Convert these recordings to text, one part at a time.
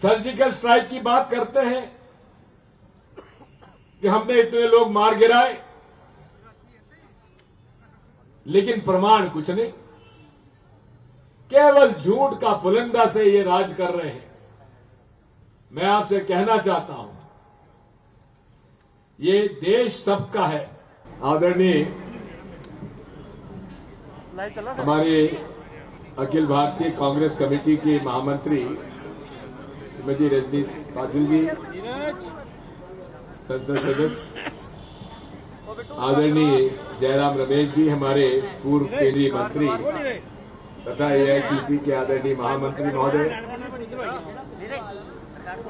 Surgical strike की बात करते हैं कि हमने इतने लोग मार गिराए, लेकिन प्रमाण कुछ नहीं, केवल झूठ का पुलिंदा से ये राज कर रहे हैं। मैं आपसे कहना चाहता हूं, ये देश सबका है। आदरणीय हमारे अखिल भारतीय कांग्रेस कमेटी की महामंत्री श्रीमती रजनी पाटिल जी, संसद सदस्य आदरणीय जयराम रमेश जी, हमारे पूर्व केंद्रीय मंत्री तथा एआईसीसी के आदरणीय महामंत्री महोदय,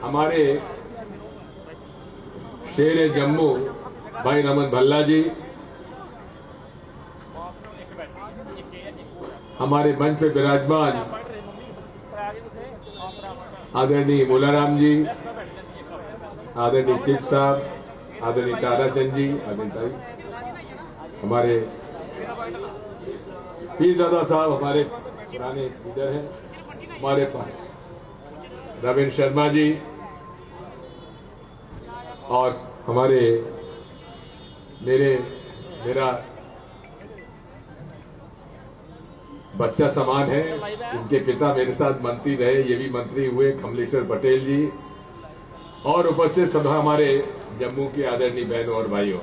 हमारे शेर जम्मू भाई रमन भल्ला जी, हमारे मंच पे विराजमान आदरणीय मुलाराम जी, आदरणीय चिप साहब, आदरणीय ताराचंद जी, आदरणीय हमारे पीरजादा साहब, हमारे पुराने लीडर हैं, हमारे पास रविंद्र शर्मा जी, और हमारे मेरा बच्चा समान है, इनके पिता मेरे साथ मंत्री रहे, ये भी मंत्री हुए, कमलेश्वर पटेल जी, और उपस्थित सभा हमारे जम्मू के आदरणीय बहनों और भाइयों।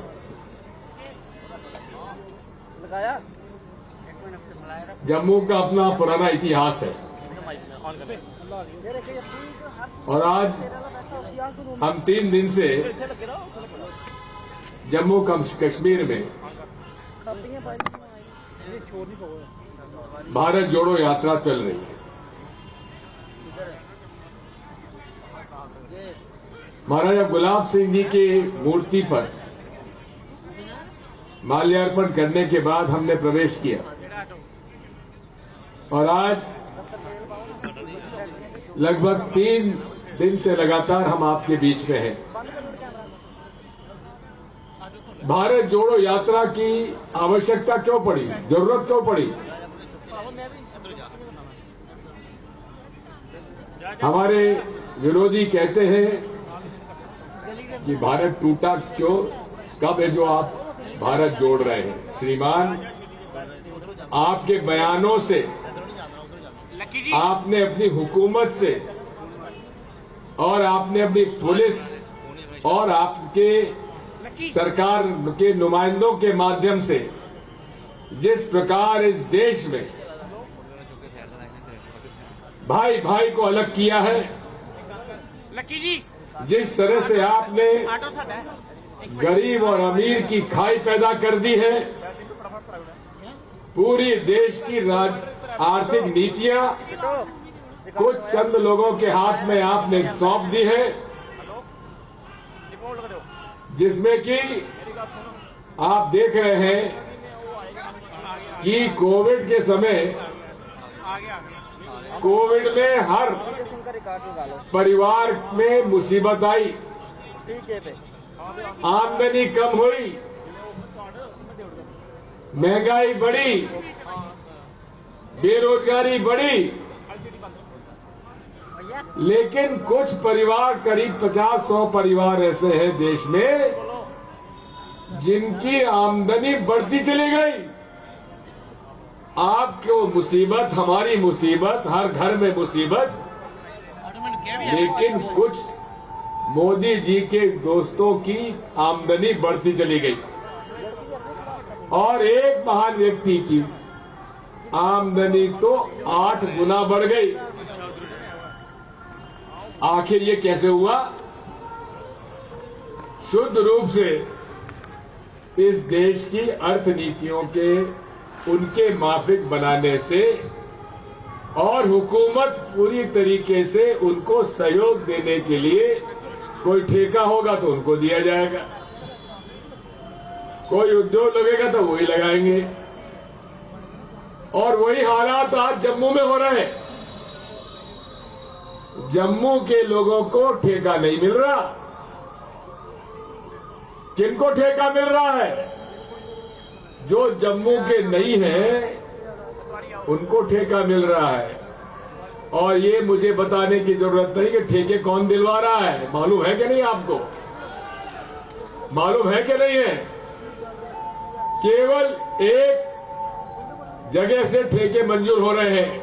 जम्मू का अपना पुराना इतिहास है और आज हम 3 दिन से जम्मू कश्मीर में भारत जोड़ो यात्रा चल रही है। महाराजा गुलाब सिंह जी की मूर्ति पर माल्यार्पण करने के बाद हमने प्रवेश किया और आज लगभग 3 दिन से लगातार हम आपके बीच में हैं। भारत जोड़ो यात्रा की आवश्यकता क्यों पड़ी, जरूरत क्यों पड़ी? हमारे विरोधी कहते हैं कि भारत टूटा क्यों, कब है जो आप भारत जोड़ रहे हैं? श्रीमान, आपके बयानों से, आपने अपनी हुकूमत से और आपने अपनी पुलिस और आपके सरकार के नुमाइंदों के माध्यम से जिस प्रकार इस देश में भाई भाई को अलग किया है, जिस तरह से आपने गरीब और अमीर की खाई पैदा कर दी है, पूरी देश की आर्थिक नीतियां कुछ चंद लोगों के हाथ में आपने सौंप दी है, जिसमें कि आप देख रहे हैं कि कोविड के समय, कोविड में हर परिवार में मुसीबत आई, आमदनी कम हुई, महंगाई बढ़ी, बेरोजगारी बढ़ी, लेकिन कुछ परिवार, करीब 50-100 परिवार ऐसे हैं देश में जिनकी आमदनी बढ़ती चली गई। आपको मुसीबत, हमारी मुसीबत, हर घर में मुसीबत, लेकिन कुछ मोदी जी के दोस्तों की आमदनी बढ़ती चली गई और एक महान व्यक्ति की आमदनी तो 8 गुना बढ़ गई। आखिर ये कैसे हुआ? शुद्ध रूप से इस देश की अर्थनीतियों के उनके माफिक बनाने से और हुकूमत पूरी तरीके से उनको सहयोग देने के लिए, कोई ठेका होगा तो उनको दिया जाएगा, कोई उद्योग लगेगा तो वही लगाएंगे, और वही हालात आज जम्मू में हो रहे हैं। जम्मू के लोगों को ठेका नहीं मिल रहा। किनको ठेका मिल रहा है? जो जम्मू के नहीं हैं उनको ठेका मिल रहा है। और ये मुझे बताने की जरूरत नहीं कि ठेके कौन दिलवा रहा है। मालूम है कि नहीं आपको? मालूम है कि नहीं है? केवल एक जगह से ठेके मंजूर हो रहे हैं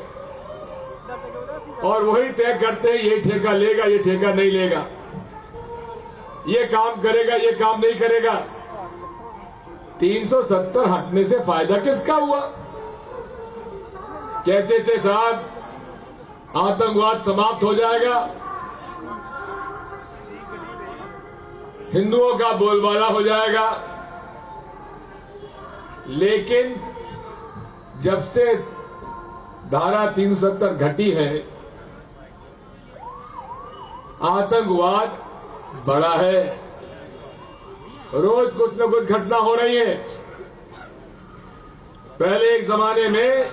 और वही तय करते हैं ये ठेका लेगा, ये ठेका नहीं लेगा, ये काम करेगा, ये काम नहीं करेगा। 370 हटने से फायदा किसका हुआ? कहते थे साहब आतंकवाद समाप्त हो जाएगा, हिंदुओं का बोलबाला हो जाएगा, लेकिन जब से धारा 370 घटी है आतंकवाद बढ़ा है। रोज कुछ न कुछ घटना हो रही है। पहले एक जमाने में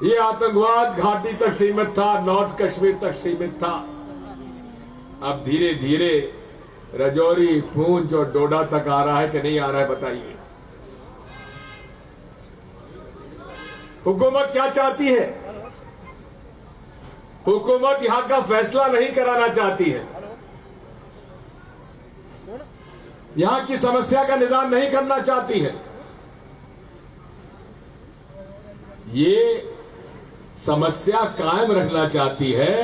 ये आतंकवाद घाटी तक सीमित था, नॉर्थ कश्मीर तक सीमित था। अब धीरे धीरे रजौरी, पूंछ और डोडा तक आ रहा है कि नहीं आ रहा है? बताइए। हुकूमत क्या चाहती है? हुकूमत यहां का फैसला नहीं कराना चाहती है, यहां की समस्या का निदान नहीं करना चाहती है। ये समस्या कायम रखना चाहती है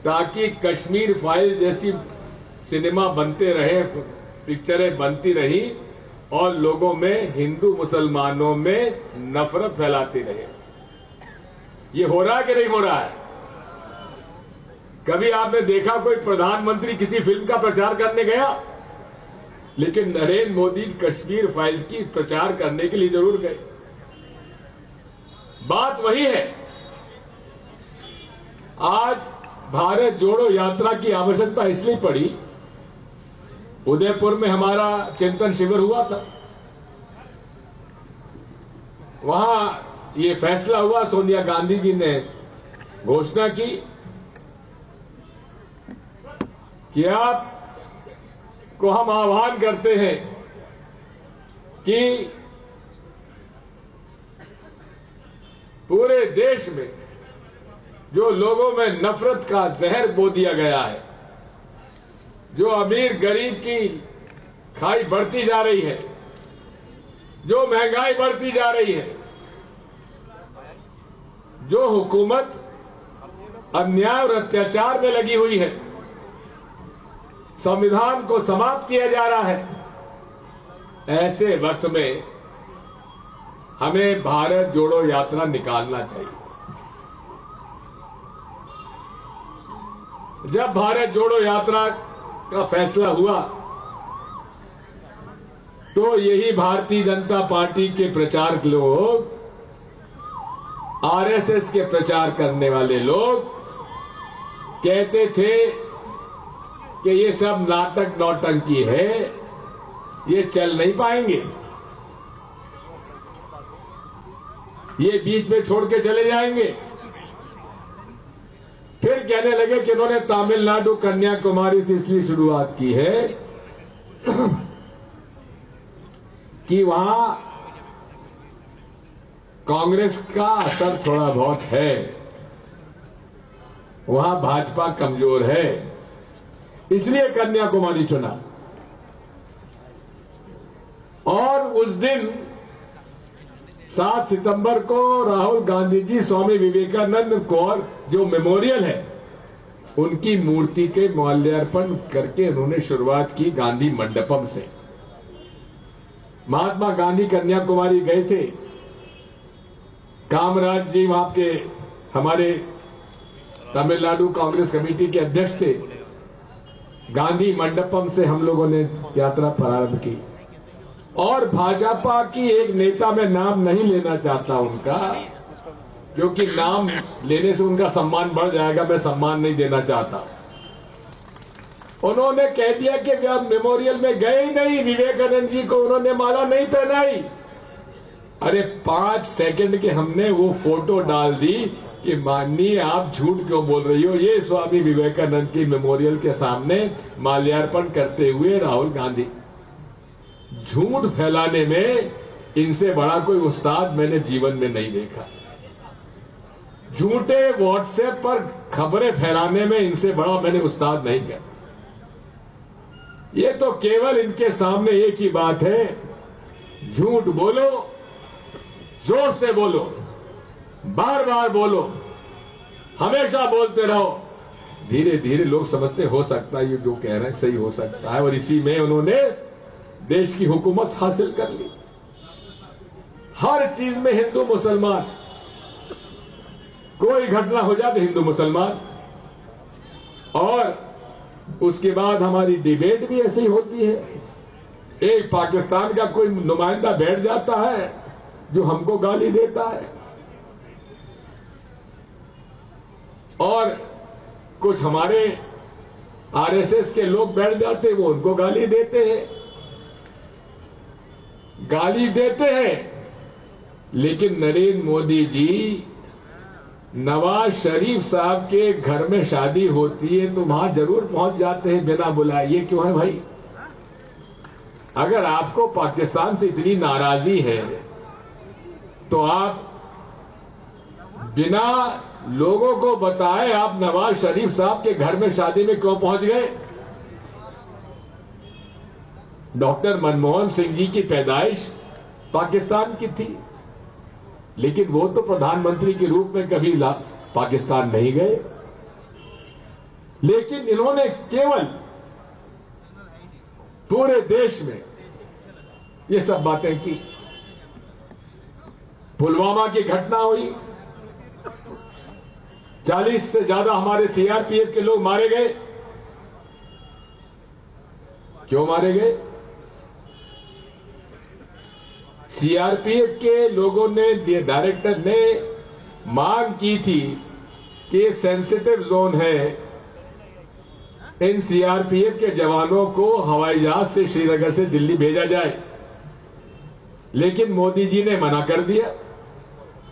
ताकि कश्मीर फाइल्स जैसी सिनेमा बनते रहे, पिक्चरें बनती रही और लोगों में, हिंदू मुसलमानों में नफरत फैलाती रहे। ये हो रहा है कि नहीं हो रहा है? कभी आपने देखा कोई प्रधानमंत्री किसी फिल्म का प्रचार करने गया? लेकिन नरेंद्र मोदी कश्मीर फाइल्स की प्रचार करने के लिए जरूर गए। बात वही है। आज भारत जोड़ो यात्रा की आवश्यकता इसलिए पड़ी, उदयपुर में हमारा चिंतन शिविर हुआ था, वहां ये फैसला हुआ, सोनिया गांधी जी ने घोषणा की कि आप को हम आह्वान करते हैं कि पूरे देश में जो लोगों में नफरत का जहर बो दिया गया है, जो अमीर गरीब की खाई बढ़ती जा रही है, जो महंगाई बढ़ती जा रही है, जो हुकूमत अन्याय और अत्याचार में लगी हुई है, संविधान को समाप्त किया जा रहा है, ऐसे वक्त में हमें भारत जोड़ो यात्रा निकालना चाहिए। जब भारत जोड़ो यात्रा का फैसला हुआ तो यही भारतीय जनता पार्टी के प्रचारक लोग, आरएसएस के प्रचार करने वाले लोग कहते थे कि ये सब नाटक नौटंकी है, ये चल नहीं पाएंगे, ये बीच में छोड़ के चले जाएंगे। फिर कहने लगे कि इन्होंने तमिलनाडु कन्याकुमारी से इसलिए शुरुआत की है कि वहां कांग्रेस का असर थोड़ा बहुत है, वहां भाजपा कमजोर है, इसलिए कन्याकुमारी चुना। और उस दिन 7 सितंबर को राहुल गांधी जी स्वामी विवेकानंद को जो मेमोरियल है उनकी मूर्ति के माल्यार्पण करके उन्होंने शुरुआत की गांधी मंडपम से। महात्मा गांधी कन्याकुमारी गए थे, कामराज जी वहां के हमारे तमिलनाडु कांग्रेस कमेटी के अध्यक्ष थे। गांधी मंडपम से हम लोगों ने यात्रा प्रारंभ की और भाजपा की एक नेता, में नाम नहीं लेना चाहता उनका, क्योंकि नाम लेने से उनका सम्मान बढ़ जाएगा, मैं सम्मान नहीं देना चाहता। उन्होंने कह दिया कि वे अब मेमोरियल में गए ही नहीं, विवेकानंद जी को उन्होंने माला नहीं पहनाई। अरे 5 सेकंड के हमने वो फोटो डाल दी कि माननीय आप झूठ क्यों बोल रही हो, ये स्वामी विवेकानंद की मेमोरियल के सामने माल्यार्पण करते हुए राहुल गांधी। झूठ फैलाने में इनसे बड़ा कोई उस्ताद मैंने जीवन में नहीं देखा। झूठे व्हाट्सएप पर खबरें फैलाने में इनसे बड़ा मैंने उस्ताद नहीं किया। ये तो केवल इनके सामने एक ही बात है, झूठ बोलो, जोर से बोलो, बार बार बोलो, हमेशा बोलते रहो। धीरे धीरे लोग समझते हो सकता है ये जो कह रहे हैं सही हो सकता है, और इसी में उन्होंने देश की हुकूमत हासिल कर ली। हर चीज में हिंदू मुसलमान, कोई घटना हो जाए तो हिंदू मुसलमान, और उसके बाद हमारी डिबेट भी ऐसी होती है। एक पाकिस्तान का कोई नुमाइंदा बैठ जाता है जो हमको गाली देता है, और कुछ हमारे आरएसएस के लोग बैठ जाते हैं, वो उनको गाली देते हैं। लेकिन नरेंद्र मोदी जी, नवाज शरीफ साहब के घर में शादी होती है तो वहां जरूर पहुंच जाते हैं बिना बुलाए। ये क्यों है भाई? अगर आपको पाकिस्तान से इतनी नाराजी है तो आप बिना लोगों को बताए आप नवाज शरीफ साहब के घर में शादी में क्यों पहुंच गए? डॉक्टर मनमोहन सिंह जी की पैदाइश पाकिस्तान की थी, लेकिन वो तो प्रधानमंत्री के रूप में कभी पाकिस्तान नहीं गए। लेकिन इन्होंने केवल पूरे देश में ये सब बातें की। पुलवामा की घटना हुई, 40 से ज्यादा हमारे सीआरपीएफ के लोग मारे गए। क्यों मारे गए? सीआरपीएफ के लोगों ने, डायरेक्टर ने मांग की थी कि सेंसिटिव जोन है, इन सीआरपीएफ के जवानों को हवाई जहाज से श्रीनगर से दिल्ली भेजा जाए। लेकिन मोदी जी ने मना कर दिया।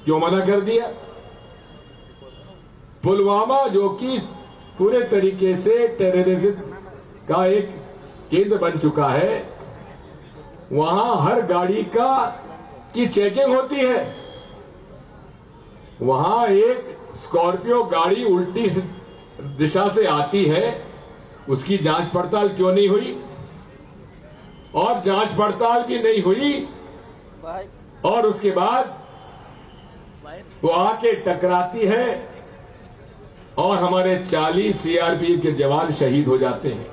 क्यों मना कर दिया? पुलवामा जो कि पूरे तरीके से टेररिज्म का एक केंद्र बन चुका है, वहां हर गाड़ी की चेकिंग होती है। वहां एक स्कॉर्पियो गाड़ी उल्टी दिशा से आती है, उसकी जांच पड़ताल क्यों नहीं हुई? और जांच पड़ताल भी नहीं हुई, और उसके बाद वो आके टकराती है और हमारे 40 सीआरपीएफ के जवान शहीद हो जाते हैं।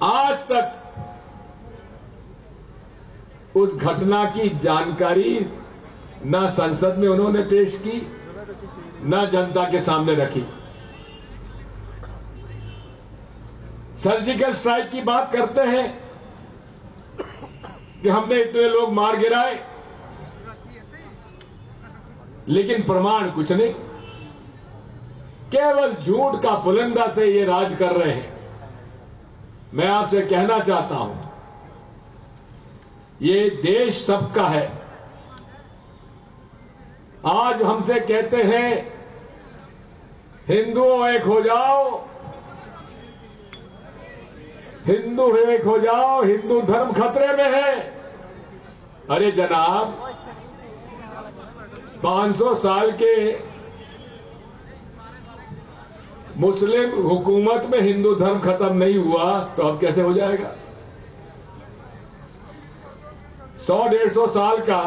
आज तक उस घटना की जानकारी न संसद में उन्होंने पेश की, न जनता के सामने रखी। सर्जिकल स्ट्राइक की बात करते हैं कि हमने इतने लोग मार गिराए, लेकिन प्रमाण कुछ नहीं। केवल झूठ का पुलिंदा से ये राज कर रहे हैं। मैं आपसे कहना चाहता हूं, ये देश सबका है। आज हमसे कहते हैं हिंदुओं एक हो जाओ, हिंदू एक हो जाओ, हिंदू धर्म खतरे में है। अरे जनाब, 500 साल के मुस्लिम हुकूमत में हिंदू धर्म खत्म नहीं हुआ तो अब कैसे हो जाएगा? 100-150 साल का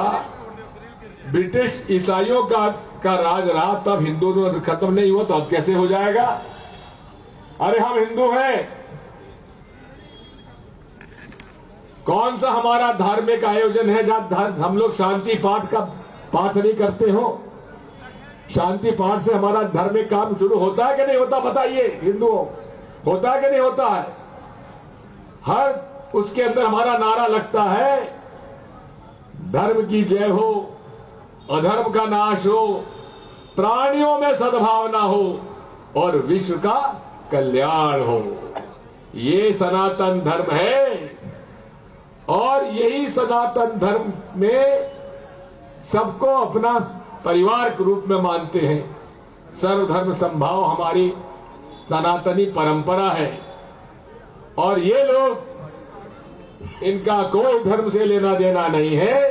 ब्रिटिश ईसाइयों का राज रहा, तब हिंदू धर्म खत्म नहीं हुआ तो अब कैसे हो जाएगा? अरे हम हिंदू हैं। कौन सा हमारा धार्मिक आयोजन है जहां हम लोग शांति पाठ का पाठ नहीं करते हो? शांति पाठ से हमारा धार्मिक काम शुरू होता है कि नहीं होता? बताइए हिंदुओं, होता है कि नहीं होता है? हर उसके अंदर हमारा नारा लगता है, धर्म की जय हो, अधर्म का नाश हो, प्राणियों में सद्भावना हो और विश्व का कल्याण हो। ये सनातन धर्म है, और यही सनातन धर्म में सबको अपना परिवार के रूप में मानते हैं। सर्वधर्म संभाव हमारी सनातनी परंपरा है, और ये लोग, इनका कोई धर्म से लेना देना नहीं है,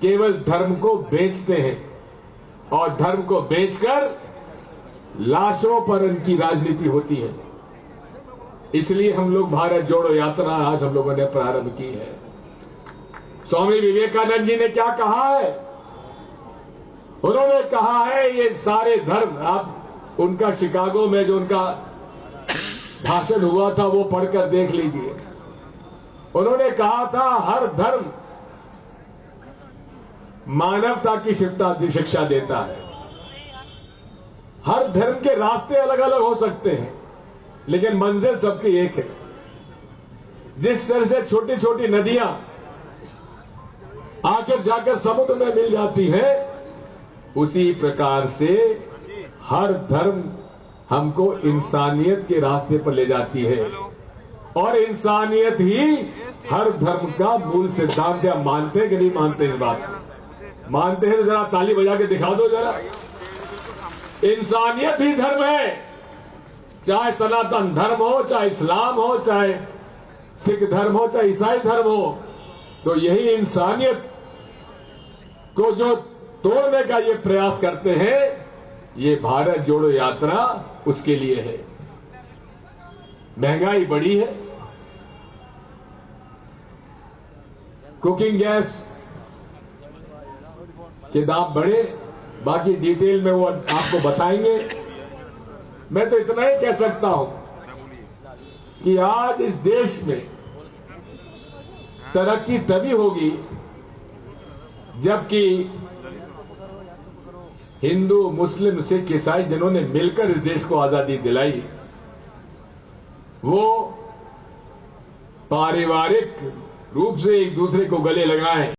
केवल धर्म को बेचते हैं। और धर्म को बेचकर लाशों पर उनकी राजनीति होती है। इसलिए हम लोग भारत जोड़ो यात्रा आज हम लोगों ने प्रारंभ की है। स्वामी विवेकानंद जी ने क्या कहा है? उन्होंने कहा है ये सारे धर्म, आप उनका शिकागो में जो उनका भाषण हुआ था वो पढ़कर देख लीजिए। उन्होंने कहा था हर धर्म मानवता की शिक्षा देता है। हर धर्म के रास्ते अलग अलग हो सकते हैं लेकिन मंजिल सबकी एक है। जिस तरह से छोटी छोटी नदियां आखिर जाकर समुद्र में मिल जाती है, उसी प्रकार से हर धर्म हमको इंसानियत के रास्ते पर ले जाती है और इंसानियत ही हर धर्म का मूल सिद्धांत है। मानते हैं कि नहीं मानते इस बात को? मानते हैं तो जरा ताली बजा के दिखा दो जरा। इंसानियत ही धर्म है, चाहे सनातन धर्म हो, चाहे इस्लाम हो, चाहे सिख धर्म हो, चाहे ईसाई धर्म हो। तो यही इंसानियत को जो तोड़ने का ये प्रयास करते हैं, ये भारत जोड़ो यात्रा उसके लिए है। महंगाई बढ़ी है, कुकिंग गैस के दाम बढ़े, बाकी डिटेल में वो आपको बताएंगे। मैं तो इतना ही कह सकता हूं कि आज इस देश में तरक्की तभी होगी जबकि हिंदू, मुस्लिम, सिख, ईसाई जिन्होंने मिलकर इस देश को आजादी दिलाई, वो पारिवारिक रूप से एक दूसरे को गले लगाएं।